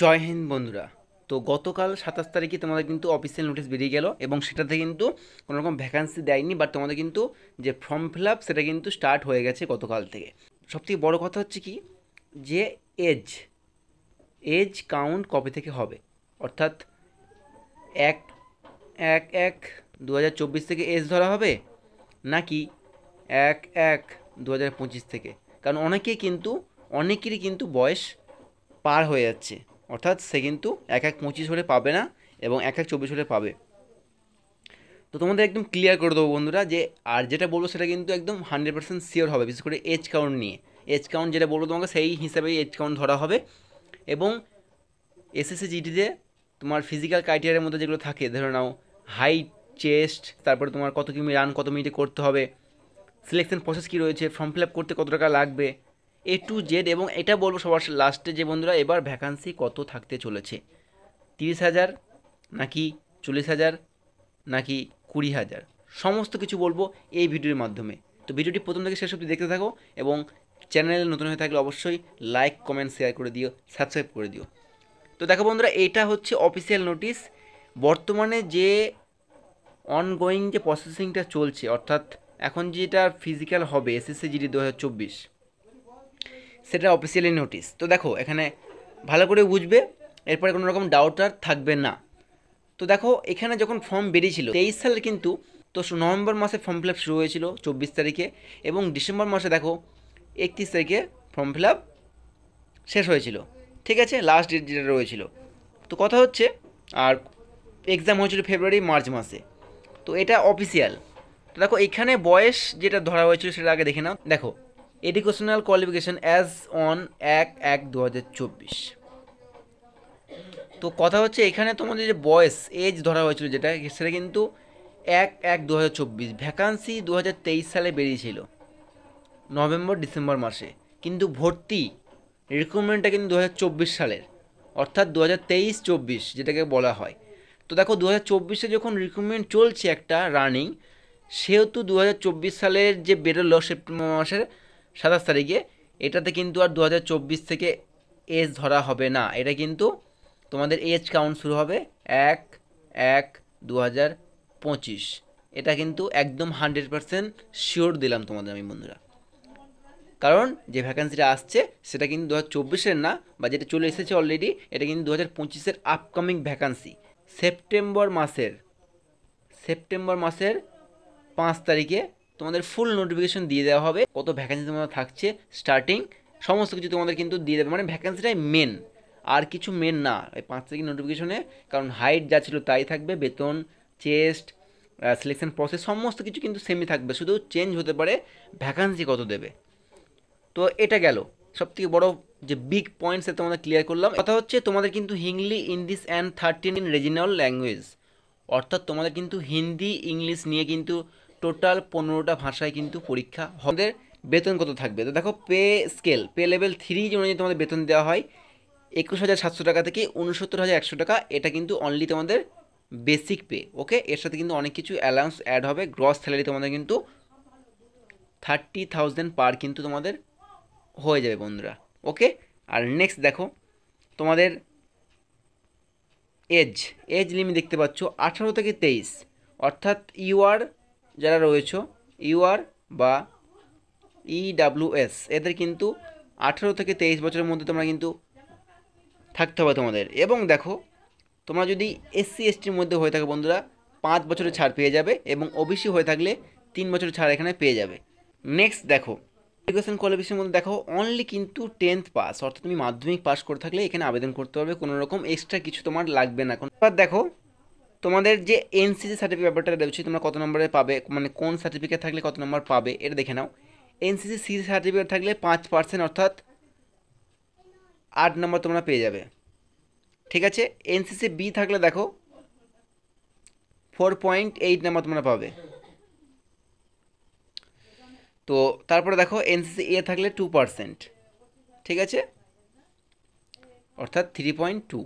জয় হিন্দ বন্ধুরা। তো গতকাল 27 তারিখে তোমাদের কিন্তু অফিসিয়াল নোটিশ বেরিয়ে গেল এবং সেটাতে কিন্তু কোনো রকম ভ্যাকান্সি দেয়নি, বাট তোমাদের কিন্তু যে ফর্ম ফিল আপ সেটা কিন্তু স্টার্ট হয়ে গেছে গতকাল থেকে। সবথেকে বড় কথা হচ্ছে কি, যে এজ এজ কাউন্ট কবে থেকে হবে, অর্থাৎ 1/1/2024 থেকে এজ ধরা হবে, নাকি 1/1/2025 থেকে? কারণ অনেকেরই কিন্তু বয়স পার হয়ে যাচ্ছে, অর্থাৎ সে কিন্তু 1/1/25 হলে পাবে না এবং 1/1/24 হলে পাবে। তো তোমাদের একদম ক্লিয়ার করে দেবো বন্ধুরা, যে আর যেটা বলবো সেটা কিন্তু একদম 100% শিওর হবে, বিশেষ করে এজ কাউন্ট নিয়ে। এজ কাউন্ট যেটা বলবো তোমাকে সেই হিসাবেই এজ কাউন্ট ধরা হবে। এবং এসএসসি জিডিতে তোমার ফিজিক্যাল ক্রাইটেরিয়ার মধ্যে যেগুলো থাকে, ধরে নাও হাইট, চেস্ট, তারপরে তোমার কত কিমি রান কত মিনিটে করতে হবে, সিলেকশন প্রসেস কী রয়েছে, ফর্ম ফিল আপ করতে কত টাকা লাগবে, A to Z। এবং এটা বলবো সবার লাস্টে, যে বন্ধুরা এবার ভ্যাকান্সি কত থাকতে চলেছে, 30,000 নাকি 40,000 নাকি 20,000, সমস্ত কিছু বলবো এই ভিডিওর মাধ্যমে। তো ভিডিওটি প্রথম থেকে শেষ অবধি দেখতে থাকো এবং চ্যানেলে নতুন হয়ে থাকলে অবশ্যই লাইক, কমেন্ট, শেয়ার করে দিও, সাবস্ক্রাইব করে দিও। তো দেখো বন্ধুরা, এটা হচ্ছে অফিসিয়াল নোটিশ। বর্তমানে যে অনগোয়িং যে প্রসেসিংটা চলছে, অর্থাৎ এখন যেটা ফিজিক্যাল হবে এসএসসি জিডি 2024, সেটা অফিসিয়ালি নোটিশ। তো দেখো এখানে ভালো করে বুঝবে, এরপরে কোনো রকম ডাউট আর থাকবে না। তো দেখো এখানে যখন ফর্ম বেরিয়েছিল 23 সালের কিন্তু, তো নভেম্বর মাসে ফর্ম ফিল আপ শুরু হয়েছিল 24 তারিখে, এবং ডিসেম্বর মাসে দেখো 31 তারিখে ফর্ম ফিল আপ শেষ হয়েছিল। ঠিক আছে, লাস্ট ডেট যেটা রয়েছিল। তো কথা হচ্ছে, আর এক্সাম হয়েছিল ফেব্রুয়ারি মার্চ মাসে। তো এটা অফিসিয়াল। তো দেখো এখানে বয়স যেটা ধরা হয়েছিল সেটা আগে দেখে নাও। দেখো, এডুকেশনাল কোয়ালিফিকেশান অ্যাজ অন 1/1/2024। তো কথা হচ্ছে এখানে তোমাদের যে বয়স এজ ধরা হয়েছিল যেটা, সেটা কিন্তু 1/1/2024। ভ্যাকান্সি 2023 সালে বেরিয়েছিল নভেম্বর ডিসেম্বর মাসে, কিন্তু ভর্তি রিক্রুটমেন্টটা কিন্তু 2024 সালের, অর্থাৎ 2023-24 যেটাকে বলা হয়। তো দেখো 2024-এ যখন রিক্রুটমেন্ট চলছে একটা রানিং, সেহেতু 2024 সালের যে বেরোলো সেপ্টেম্বর মাসের 27 তারিখে, এটাতে কিন্তু আর 2024 থেকে এজ ধরা হবে না। এটা কিন্তু তোমাদের এজ কাউন্ট শুরু হবে 1/1/2025। এটা কিন্তু একদম 100% শিওর দিলাম তোমাদের আমি বন্ধুরা। কারণ যে ভ্যাকান্সিটা আসছে সেটা কিন্তু 2024-এর না, বা যেটা চলে এসেছে অলরেডি, এটা কিন্তু 2025-এর আপকামিং ভ্যাকান্সি। সেপ্টেম্বর মাসের 5 তারিখে তোমাদের ফুল নোটিফিকেশন দিয়ে দেওয়া হবে, কত ভ্যাকান্সি তোমাদের থাকছে, স্টার্টিং সমস্ত কিছু তোমাদের কিন্তু দিয়ে দেবে। মানে ভ্যাকান্সিটাই মেন, আর কিছু মেন না এই 5 তারিখের নোটিফিকেশনে। কারণ হাইট যা ছিল তাই থাকবে, বেতন, চেস্ট, সিলেকশন প্রসেস সমস্ত কিছু কিন্তু সেমই থাকবে, শুধু চেঞ্জ হতে পারে ভ্যাকান্সি কত দেবে। তো এটা গেল সবথেকে বড় যে বিগ পয়েন্টসে তোমাদের ক্লিয়ার করলাম। কথা হচ্ছে তোমাদের কিন্তু Hindi, English and 13 in regional language, অর্থাৎ তোমাদের কিন্তু হিন্দি ইংলিশ নিয়ে কিন্তু টোটাল 15টা ভাষায় কিন্তু পরীক্ষা হবে। বেতন কত থাকবে, তো দেখো পে লেভেল 3 অনুযায়ী তোমাদের বেতন দেওয়া হয় 21,700 টাকা থেকে 69,100 টাকা। এটা কিন্তু অনলি তোমাদের বেসিক পে। ওকে, এর সাথে কিন্তু অনেক কিছু অ্যালাউন্স অ্যাড হবে। গ্রস স্যালারি তোমাদের কিন্তু 30,000 পার কিন্তু তোমাদের হয়ে যাবে বন্ধুরা। ওকে, আর নেক্সট দেখো তোমাদের এজ এজ লিমিট দেখতে পাচ্ছ 18 থেকে 23, অর্থাৎ ইউআর যারা রয়েছে, ইউআর বা ইডাব্লিউএস, এদের কিন্তু 18 থেকে 23 বছরের মধ্যে তোমরা কিন্তু থাকতে হবে তোমাদের। এবং দেখো তোমরা যদি এসসি এসটির মধ্যে হয়ে থাকে বন্ধুরা, 5 বছরের ছাড় পেয়ে যাবে, এবং ওবিসি হয়ে থাকলে 3 বছরের ছাড় এখানে পেয়ে যাবে। নেক্সট দেখো এডুকেশন কোয়ালিফিকেশনের মধ্যে দেখো অনলি কিন্তু 10th পাস, অর্থাৎ তুমি মাধ্যমিক পাস করে থাকলে এখানে আবেদন করতে পারবে, কোনো রকম এক্সট্রা কিছু তোমার লাগবে না। এবার দেখো তোমাদের যে এনসিসি সার্টিফিকেট ব্যাপারটা রয়েছে, তোমরা কত নম্বরে পাবে, মানে কোন সার্টিফিকেট থাকলে কত নম্বর পাবে এটা দেখে নাও। এনসিসি সি সার্টিফিকেট থাকলে 5%, অর্থাৎ 8 নম্বর তোমরা পেয়ে যাবে। ঠিক আছে, এনসিসি বি থাকলে দেখো 4.8 নম্বর তোমরা পাবে। তো তারপরে দেখো এনসিসি এ থাকলে 2%, ঠিক আছে, অর্থাৎ 3.2,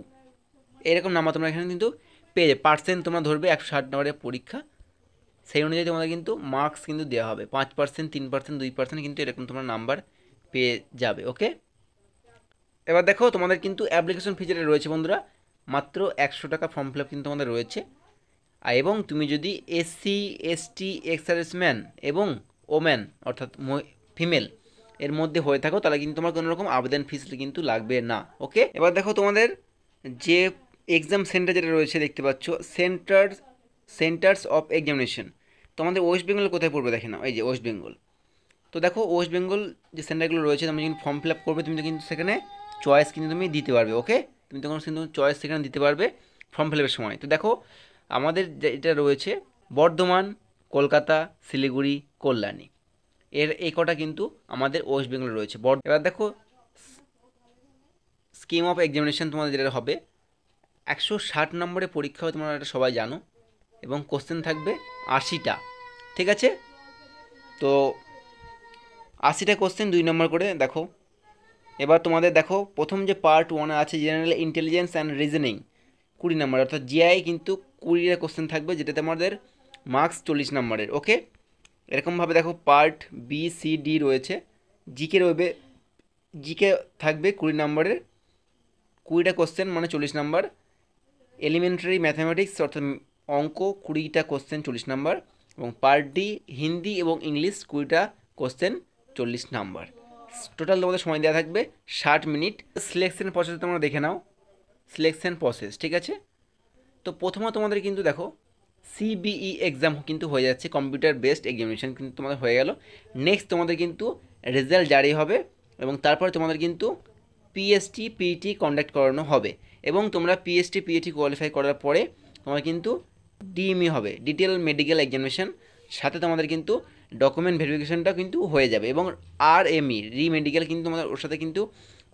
এরকম নাম্বার তোমরা এখানে কিন্তু পেয়ে যাবে। পার্সেন্ট তোমরা ধরবে 160 নম্বরের পরীক্ষা, সেই অনুযায়ী তোমাদের কিন্তু মার্কস কিন্তু দেওয়া হবে। 5%, 3%, 2% কিন্তু এরকম তোমরা নাম্বার পেয়ে যাবে। ওকে, এবার দেখো তোমাদের কিন্তু অ্যাপ্লিকেশন ফি যেটা রয়েছে বন্ধুরা, মাত্র 100 টাকা ফর্ম ফিল আপ কিন্তু তোমাদের রয়েছে। এবং তুমি যদি এসসি এসটি এক্স সার্ভিসম্যান এবং ওম্যান অর্থাৎ ফিমেল এর মধ্যে হয়ে থাকো, তাহলে কিন্তু তোমার কোনো রকম আবেদন ফিস কিন্তু লাগবে না। ওকে, এবার দেখো তোমাদের যে এক্সাম সেন্টার যেটা রয়েছে দেখতে পাচ্ছ, সেন্টার্স অফ এক্সামিনেশন। তোমাদের ওয়েস্ট বেঙ্গল কোথায় পড়বে দেখে নাও, এই যে ওয়েস্ট বেঙ্গল। তো দেখো ওয়েস্ট বেঙ্গল যে সেন্টারগুলো রয়েছে, তুমি যখন ফর্ম ফিল আপ করবে তুমি কিন্তু সেখানে চয়েস কিন্তু তুমি দিতে পারবে। ওকে, তুমি তখন কিন্তু চয়েস সেখানে দিতে পারবে ফর্ম ফিল আপের সময়। তো দেখো আমাদের যেটা রয়েছে বর্ধমান, কলকাতা, শিলিগুড়ি, কল্যাণী, এই কটা কিন্তু আমাদের ওয়েস্ট বেঙ্গলে রয়েছে। এবার দেখো স্কিম অফ এক্সামিনেশন তোমাদের যেটা হবে, 160 নম্বরের পরীক্ষা হবে, তোমরা এটা সবাই জানো, এবং কোশ্চেন থাকবে 80টা। ঠিক আছে, তো 80টা কোশ্চেন 2 নম্বর করে। দেখো এবার তোমাদের দেখো প্রথম যে পার্ট 1 আছে জেনারেল ইন্টেলিজেন্স অ্যান্ড রিজনিং, 20 নম্বর, অর্থাৎ জিআই কিন্তু 20টা কোশ্চেন থাকবে, যেটাতে আমাদের মার্কস 40 নম্বরের। ওকে, এরকমভাবে দেখো পার্ট বি সি ডি রয়েছে। জিকে রয়েবে, জিকে থাকবে 20 নম্বরের, 20টা কোশ্চেন মানে 40 নম্বর। এলিমেন্টারি ম্যাথামেটিক্স অর্থাৎ অঙ্ক 20টা কোশ্চেন 40 নম্বর। এবং পার্ট ডি হিন্দি এবং ইংলিশ 20টা কোশ্চেন 40 নম্বর। টোটাল তোমাদের সময় দেওয়া থাকবে 60 মিনিট। সিলেকশন প্রসেস তোমরা দেখে নাও, সিলেকশন প্রসেস। ঠিক আছে, তো প্রথমে তোমাদের কিন্তু দেখো সিবিই এক্সাম কিন্তু হয়ে যাচ্ছে, কম্পিউটার বেসড এক্সামিনেশন কিন্তু তোমাদের হয়ে গেল। নেক্সট তোমাদের কিন্তু রেজাল্ট জারি হবে, এবং তারপরে তোমাদের কিন্তু পিএসটি পিইটি কন্ডাক্ট করানো হবে। এবং তোমরা পিএসটি পিইটি কোয়ালিফাই করার পরে তোমার কিন্তু ডিএমই হবে, ডিটেল মেডিকেল এক্সামিনেশন, সাথে তোমাদের কিন্তু ডকুমেন্ট ভেরিফিকেশনটা কিন্তু হয়ে যাবে। এবং আরএমই মেডিকেল কিন্তু তোমাদের ওর সাথে কিন্তু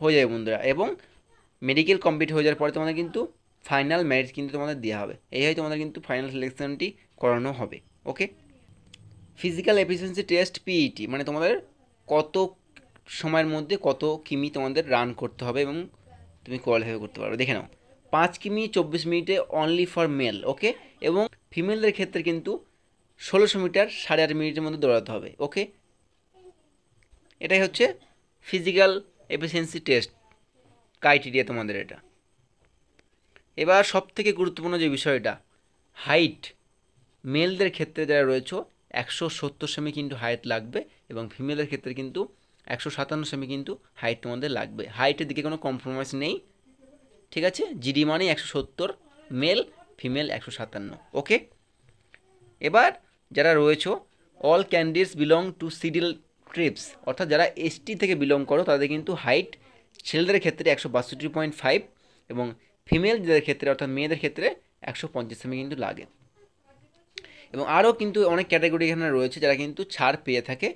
হয়ে যাবে বন্ধুরা। এবং মেডিকেল কমপ্লিট হয়ে যাওয়ার পরে তোমাদের কিন্তু ফাইনাল মেরিট কিন্তু তোমাদের দেওয়া হবে। এই হয় তোমাদের কিন্তু ফাইনাল সিলেকশনটি করানো হবে। ওকে, ফিজিক্যাল এফিসিয়েন্সি টেস্ট পিইটি মানে তোমাদের কত সময়ের মধ্যে কত কিমি তোমাদের রান করতে হবে এবং তুমি কোয়ালিফাই করতে পারবে। দেখে নাও 5 কিমি 24 মিনিটে অনলি ফর মেল। ওকে, এবং ফিমেলদের ক্ষেত্রে কিন্তু 1600 মিটার 8.5 মিনিটের মধ্যে দৌড়াতে হবে। ওকে, এটাই হচ্ছে ফিজিক্যাল এফিসিয়েন্সি টেস্ট ক্রাইটেরিয়া তোমাদের এটা। এবার সব থেকে গুরুত্বপূর্ণ যে বিষয়টা, হাইট। মেলদের ক্ষেত্রে যারা রয়েছে 170 সেমি কিন্তু হাইট লাগবে, এবং ফিমেলের ক্ষেত্রে কিন্তু 157 সেমি কিন্তু হাইট তোমাদের লাগবে। হাইটের দিকে কোনো কম্প্রোমাইজ নেই। ঠিক আছে, জিডি মানে 170, মেল ফিমেল 157। ওকে, এবার যারা রয়েছে all candidates belong to scheduled TRIPS, অর্থাৎ যারা এসটি থেকে বিলং করো তাদের কিন্তু হাইট ছেলেদের ক্ষেত্রে 162.5, এবং ফিমেলদের ক্ষেত্রে অর্থাৎ মেয়েদের ক্ষেত্রে 150 সেমি কিন্তু লাগে। এবং আরও কিন্তু অনেক ক্যাটাগরি এখানে রয়েছে যারা কিন্তু ছাড় পেয়ে থাকে।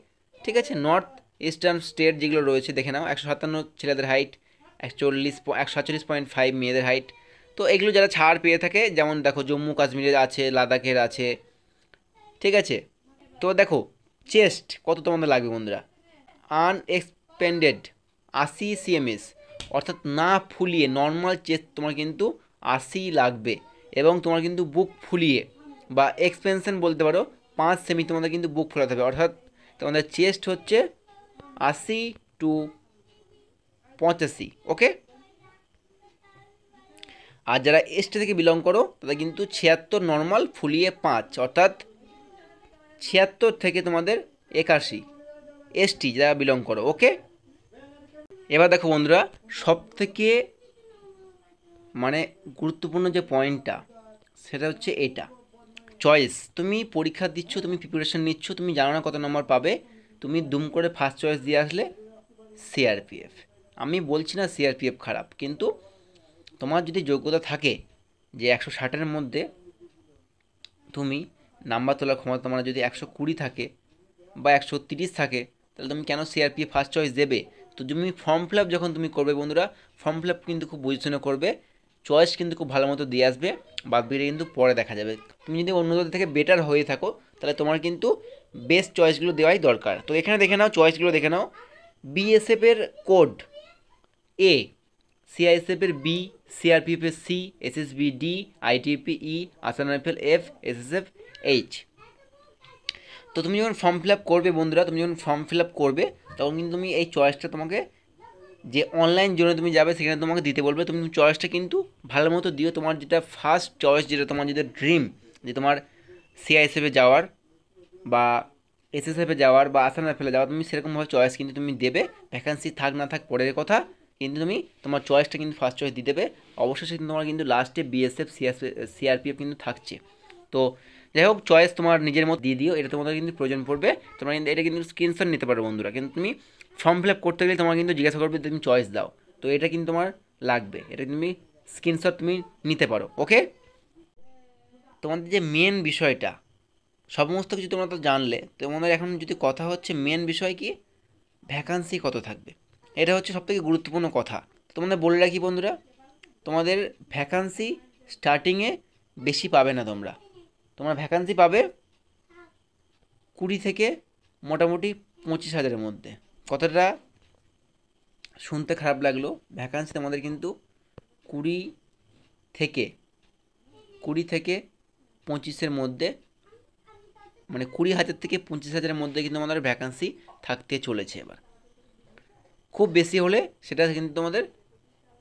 ঠিক আছে, নর্থ ইস্টার্ন স্টেট যেগুলো রয়েছে দেখে নাও, 157 ছেলেদের হাইট, 147.5 মেয়েদের হাইট। তো এগুলো যারা ছাড় পেয়ে থাকে, যেমন দেখো জম্মু কাশ্মীরের আছে, লাদাখের আছে। ঠিক আছে, তো দেখো চেস্ট কত তোমাদের লাগবে বন্ধুরা, আনএক্সপেন্ডেড 80 সিএমএস, অর্থাৎ না ফুলিয়ে নর্মাল চেস্ট তোমার কিন্তু 80 লাগবে। এবং তোমার কিন্তু বুক ফুলিয়ে বা এক্সপেনশন বলতে পারো 5 সেমি তোমাদের কিন্তু বুক ফোলাতে হবে, অর্থাৎ তোমাদের চেস্ট হচ্ছে 80 টু 85। ওকে, আর যারা এসটি থেকে বিলং করো তাদের কিন্তু 76 নর্মাল ফুলিয়ে 5, অর্থাৎ 76 থেকে তোমাদের 81 এসটি যারা বিলং করো। ওকে, এবার দেখো বন্ধুরা সব থেকে মানে গুরুত্বপূর্ণ যে পয়েন্টটা সেটা হচ্ছে এটা, চয়েস। তুমি পরীক্ষা দিচ্ছ, তুমি প্রিপারেশন নিচ্ছ, তুমি জানো না কত নম্বর পাবে, তুমি দুম করে ফার্স্ট চয়েস দিয়ে আসলে সিআরপিএফ। আমি বলছি না সিআরপিএফ খারাপ, কিন্তু তোমার যদি যোগ্যতা থাকে যে 160-এর মধ্যে তুমি নাম্বার তোলার ক্ষমতা তোমার যদি 120 থাকে বা 130 থাকে, তাহলে তুমি কেন সিআরপিএফ ফার্স্ট চয়েস দেবে? তো তুমি ফর্ম ফিল আপ যখন তুমি করবে বন্ধুরা, ফর্ম ফিল আপ কিন্তু খুব বুঝে শুনে করবে, চয়েস কিন্তু খুব ভালো মতো দিয়ে আসবে, বাদ বাকিটা কিন্তু পরে দেখা যাবে। তুমি যদি অন্যদের থেকে বেটার হয়ে থাকো তাহলে তোমার কিন্তু বেস্ট চয়েসগুলো দেওয়াই দরকার। তো এখানে দেখে নাও, চয়েসগুলো দেখে নাও। বিএসএফের কোড এ, সিআইএসএফের বি, সিআরপিএফের C, SSB D, ITBP E, Assam rifle F, SSF H. তো তুমি যখন ফর্ম ফিল আপ করবে বন্ধুরা, তুমি যখন ফর্ম ফিল আপ করবে তখন কিন্তু তুমি এই চয়েসটা তোমাকে যে অনলাইন জোনে তুমি যাবে সেখানে তোমাকে দিতে বলবে, তুমি চয়েসটা কিন্তু ভালো মতো দিও। তোমার যেটা ফার্স্ট চয়েস, যেটা তোমার যেটা ড্রিম, যে তোমার সিআইএসএফে যাওয়ার বা এসএসএফে যাওয়ার বা আসাম রাইফেলে যাওয়ার, তুমি সেরকমভাবে চয়েস কিন্তু তুমি দেবে। ভ্যাকান্সি থাক না থাক পরের কথা, কিন্তু তুমি তোমার চয়েসটা কিন্তু ফার্স্ট চয়েস দিয়ে দেবে। অবশ্যই কিন্তু তোমার কিন্তু লাস্টে বিএসএফ সিআরপিএফ কিন্তু থাকছে। তো যাই হোক, চয়েস তোমার নিজের মতো দিয়ে দিও, এটা তোমাদের কিন্তু প্রয়োজন পড়বে। তোমরা কিন্তু এটা কিন্তু স্ক্রিনশট নিতে পারো বন্ধুরা, কিন্তু তুমি ফর্ম ফিল আপ করতে গেলে তোমার কিন্তু জিজ্ঞাসা করবে তুমি চয়েস দাও, তো এটা কিন্তু তোমার লাগবে, এটা তুমি স্ক্রিনশট তুমি নিতে পারো। ওকে, তোমাদের যে মেন বিষয়টা, সমস্ত কিছু তোমরা তো জানলে, তোমাদের এখন যদি কথা হচ্ছে মেন বিষয় কি, ভ্যাকান্সি কত থাকবে, এটা হচ্ছে সবথেকে গুরুত্বপূর্ণ কথা। তোমাদের বলে রাখি বন্ধুরা, তোমাদের ভ্যাকান্সি স্টার্টিংয়ে বেশি পাবে না, তোমরা ভ্যাকান্সি পাবে 20 থেকে মোটামুটি 25,000-এর মধ্যে। কতটা শুনতে খারাপ লাগলো, ভ্যাকান্সি তোমাদের কিন্তু 20 থেকে 25-এর মধ্যে, মানে 20,000 থেকে 25,000-এর মধ্যে কিন্তু আমাদের ভ্যাকান্সি থাকতে চলেছে। এবার খুব বেশি হলে সেটা কিন্তু তোমাদের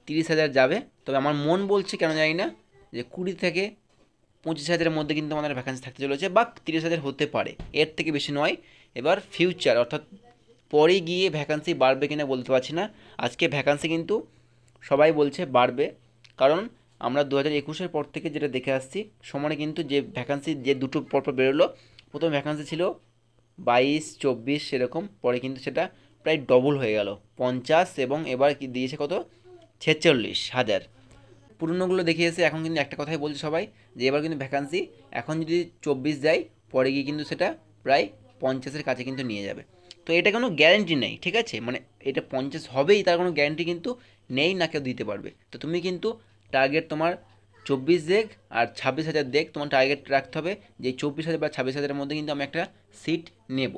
30,000 যাবে। তবে আমার মন বলছে, কেন জানি না, যে 20 থেকে 25,000-এর মধ্যে কিন্তু আমাদের ভ্যাকান্সি থাকতে চলেছে, বা 30,000 হতে পারে, এর থেকে বেশি নয়। এবার ফিউচার অর্থাৎ পরে গিয়ে ভ্যাকান্সি বাড়বে কিনা বলতে পারছি না। আজকে ভ্যাকান্সি কিন্তু সবাই বলছে বাড়বে, কারণ আমরা 2021-এর পর থেকে যেটা দেখে আসছি, সমানে কিন্তু যে ভ্যাকান্সি যে দুটো পরপর বেরোলো, প্রথম ভ্যাকান্সি ছিল 22-24 সেরকম, পরে কিন্তু সেটা প্রায় ডবল হয়ে গেল 50, এবং এবার কি দিয়েছে কত, 46,000। পুরনোগুলো দেখিয়েছে, এখন কিন্তু একটা কথাই বলছে সবাই, যে এবার কিন্তু ভ্যাকান্সি এখন যদি 24 যায়, পরে গিয়ে কিন্তু সেটা প্রায় 50-এর কাছে কিন্তু নিয়ে যাবে। তো এটা কোনো গ্যারেন্টি নেই, ঠিক আছে, মানে এটা 50 হবেই তার কোনো গ্যারেন্টি কিন্তু নেই, না কেউ দিতে পারবে। তো তুমি কিন্তু টার্গেট তোমার 24 দেখ আর 26,000 দেখ, তোমার টার্গেট রাখতে হবে যে 24,000 বা 26,000-এর মধ্যে কিন্তু আমি একটা সিট নেব।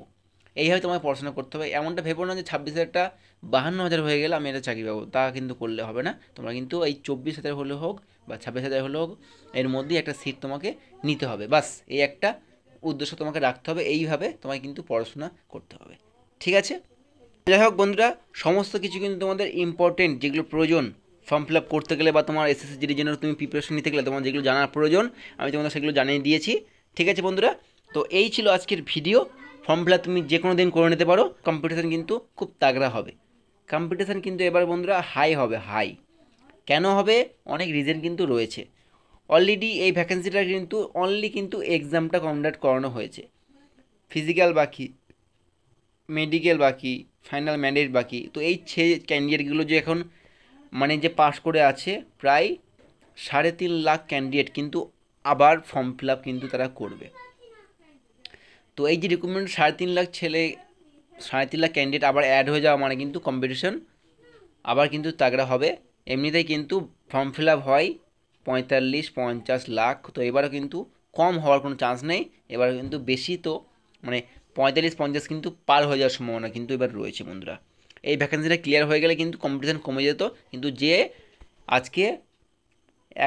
এইভাবে তোমায় পড়াশোনা করতে হবে। এমনটা ভেবো না যে 26,000টা 52,000 হয়ে গেলে আমি এটা চাকরি পাবো, তা কিন্তু করলে হবে না। তোমরা কিন্তু এই 24,000 হলে হোক বা 26,000 হলে হোক, এর মধ্যেই একটা সিট তোমাকে নিতে হবে। বাস এই একটা উদ্দেশ্য তোমাকে রাখতে হবে, এইভাবে তোমায় কিন্তু পড়াশোনা করতে হবে, ঠিক আছে। যাই হোক বন্ধুরা, সমস্ত কিছু কিন্তু তোমাদের ইম্পর্টেন্ট যেগুলো প্রয়োজন ফর্ম ফিল আপ করতে গেলে, বা তোমার এসএসসি জিডির জন্য তুমি প্রিপারেশন নিতে গেলে তোমার যেগুলো জানার প্রয়োজন, আমি তোমাদের সেগুলো জানিয়ে দিয়েছি, ঠিক আছে বন্ধুরা। তো এই ছিল আজকের ভিডিও। ফর্ম ফিল আপ তুমি যে কোনো দিন করে নিতে পারো, কম্পিটিশান কিন্তু খুব তাগড়া হবে। কম্পিটিশান কিন্তু এবার বন্ধুরা হাই হবে, হাই। কেন হবে, অনেক রিজন কিন্তু রয়েছে। অলরেডি এই ভ্যাকেন্সিটা কিন্তু অনলি কিন্তু এক্সামটা কন্ডাক্ট করানো হয়েছে, ফিজিক্যাল বাকি, মেডিকেল বাকি, ফাইনাল ম্যান্ডেট বাকি। তো এই ক্যান্ডিডেটগুলো যে এখন মানে যে পাস করে আছে, প্রায় 3.5 লাখ ক্যান্ডিডেট কিন্তু আবার ফর্ম ফিল আপ কিন্তু তারা করবে। তো এই যে রিক্রুটমেন্ট 3.5 লাখ ছেলে, 3.5 লাখ ক্যান্ডিডেট আবার অ্যাড হয়ে যাওয়া মানে কিন্তু কম্পিটিশন আবার কিন্তু তাগড়া হবে। এমনিতেই কিন্তু ফর্ম ফিল আপ হয় 45-50 লাখ, তো এবারও কিন্তু কম হওয়ার কোনো চান্স নেই, এবার কিন্তু বেশি, তো মানে 45-50 কিন্তু পার হয়ে যাওয়ার সম্ভাবনা কিন্তু এবার রয়েছে বন্ধুরা। এই ভ্যাকেন্সিটা ক্লিয়ার হয়ে গেলে কিন্তু কম্পিটিশান কমে যেত, কিন্তু যে আজকে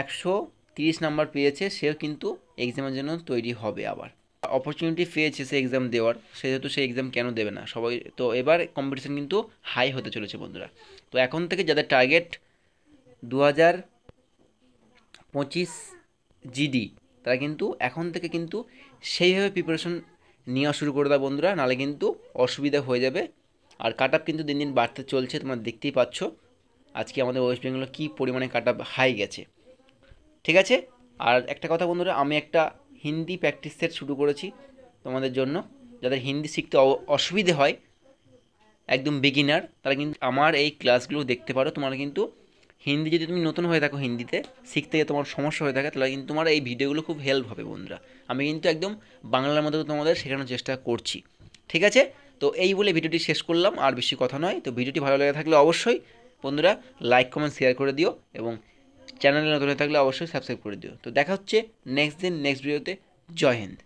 130 নাম্বার পেয়েছে সেও কিন্তু এক্সামের জন্য তৈরি হবে, আবার অপরচুনিটি পেয়েছে সে এক্সাম দেওয়ার, সেহেতু সে এক্সাম কেন দেবে না সবাই। তো এবার কম্পিটিশান কিন্তু হাই হতে চলেছে বন্ধুরা। তো এখন থেকে যাদের টার্গেট 2025 জিডি, তারা কিন্তু এখন থেকে কিন্তু সেইভাবে প্রিপারেশন নেওয়া শুরু করে দেয় বন্ধুরা, নাহলে কিন্তু অসুবিধা হয়ে যাবে। আর কাট আপ কিন্তু দিন দিন বাড়তে চলছে, তোমরা দেখতেই পাচ্ছ আজকে আমাদের ওয়েস্ট বেঙ্গলে কী পরিমাণে কাট আপ হাই গেছে, ঠিক আছে। আর একটা কথা বন্ধুরা, আমি একটা হিন্দি প্র্যাকটিস সেট শুরু করেছি তোমাদের জন্য, যাদের হিন্দি শিখতে অসুবিধে হয়, একদম বিগিনার, তারা কিন্তু আমার এই ক্লাসগুলো দেখতে পারো। তোমার কিন্তু হিন্দি যদি তুমি নতুন হয়ে থাকো, হিন্দিতে শিখতে গিয়ে তোমার সমস্যা হয়ে থাকে, তাহলে কিন্তু তোমার এই ভিডিওগুলো খুব হেল্প হবে বন্ধুরা। আমি কিন্তু একদম বাংলার মধ্যে তোমাদের শেখানোর চেষ্টা করছি, ঠিক আছে। তো এই বলে ভিডিওটি শেষ করলাম, আর বেশি কথা নয়। তো ভিডিওটি ভালো লেগে থাকলে অবশ্যই বন্ধুরা লাইক কমেন্ট শেয়ার করে দিও, এবং চ্যানেলে নতুন হয়ে থাকলে অবশ্যই সাবস্ক্রাইব করে দিও। তো দেখা হচ্ছে নেক্সট দিন নেক্সট ভিডিওতে। জয় হিন্দ।